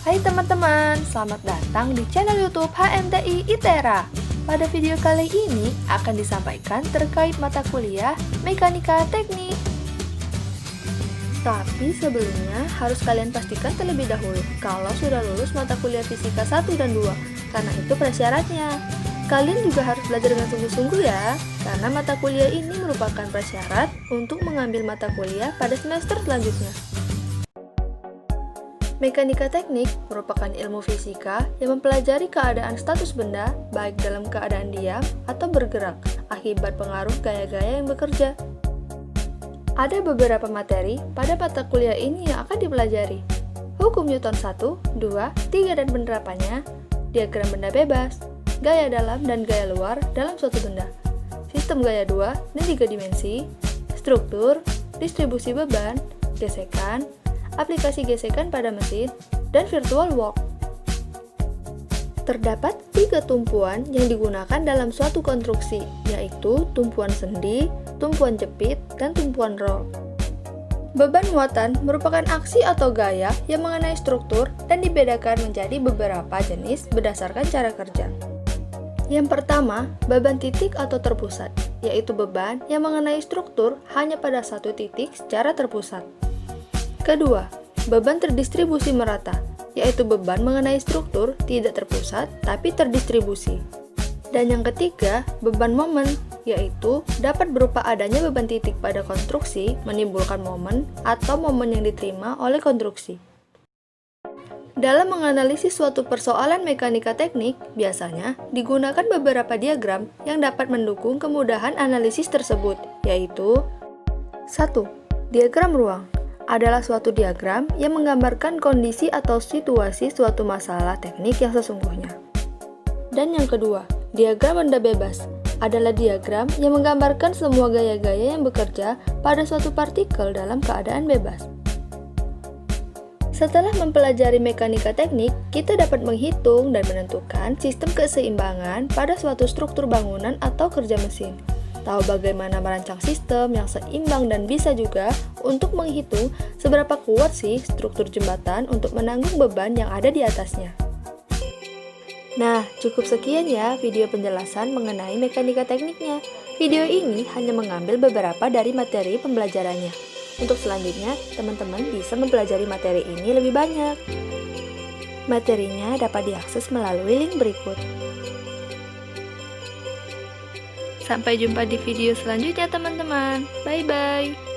Hai teman-teman, selamat datang di channel YouTube HMTI ITERA. Pada video kali ini akan disampaikan terkait mata kuliah Mekanika Teknik. Tapi sebelumnya harus kalian pastikan terlebih dahulu kalau sudah lulus mata kuliah Fisika 1 dan 2, karena itu prasyaratnya. Kalian juga harus belajar dengan sungguh-sungguh ya, karena mata kuliah ini merupakan prasyarat untuk mengambil mata kuliah pada semester selanjutnya. Mekanika teknik merupakan ilmu fisika yang mempelajari keadaan status benda baik dalam keadaan diam atau bergerak akibat pengaruh gaya-gaya yang bekerja. Ada beberapa materi pada mata kuliah ini yang akan dipelajari. Hukum Newton 1, 2, 3 dan penerapannya, diagram benda bebas, gaya dalam dan gaya luar dalam suatu benda, sistem gaya 2 dan 3 dimensi, struktur, distribusi beban, gesekan, aplikasi gesekan pada mesin, dan virtual work. Terdapat 3 tumpuan yang digunakan dalam suatu konstruksi, yaitu tumpuan sendi, tumpuan jepit, dan tumpuan roll. Beban muatan merupakan aksi atau gaya yang mengenai struktur dan dibedakan menjadi beberapa jenis berdasarkan cara kerja. Yang pertama, beban titik atau terpusat, yaitu beban yang mengenai struktur hanya pada satu titik secara terpusat. Kedua, beban terdistribusi merata, yaitu beban mengenai struktur tidak terpusat tapi terdistribusi. Dan yang ketiga, beban momen, yaitu dapat berupa adanya beban titik pada konstruksi menimbulkan momen atau momen yang diterima oleh konstruksi. Dalam menganalisis suatu persoalan mekanika teknik, biasanya digunakan beberapa diagram yang dapat mendukung kemudahan analisis tersebut, yaitu 1. Diagram ruang adalah suatu diagram yang menggambarkan kondisi atau situasi suatu masalah teknik yang sesungguhnya. Dan yang kedua, diagram benda bebas adalah diagram yang menggambarkan semua gaya-gaya yang bekerja pada suatu partikel dalam keadaan bebas. Setelah mempelajari mekanika teknik, kita dapat menghitung dan menentukan sistem keseimbangan pada suatu struktur bangunan atau kerja mesin. Tahu bagaimana merancang sistem yang seimbang dan bisa juga untuk menghitung seberapa kuat sih struktur jembatan untuk menanggung beban yang ada di atasnya. Nah, cukup sekian ya video penjelasan mengenai mekanika tekniknya. Video ini hanya mengambil beberapa dari materi pembelajarannya. Untuk selanjutnya, teman-teman bisa mempelajari materi ini lebih banyak. Materinya dapat diakses melalui link berikut. Sampai jumpa di video selanjutnya teman-teman. Bye-bye.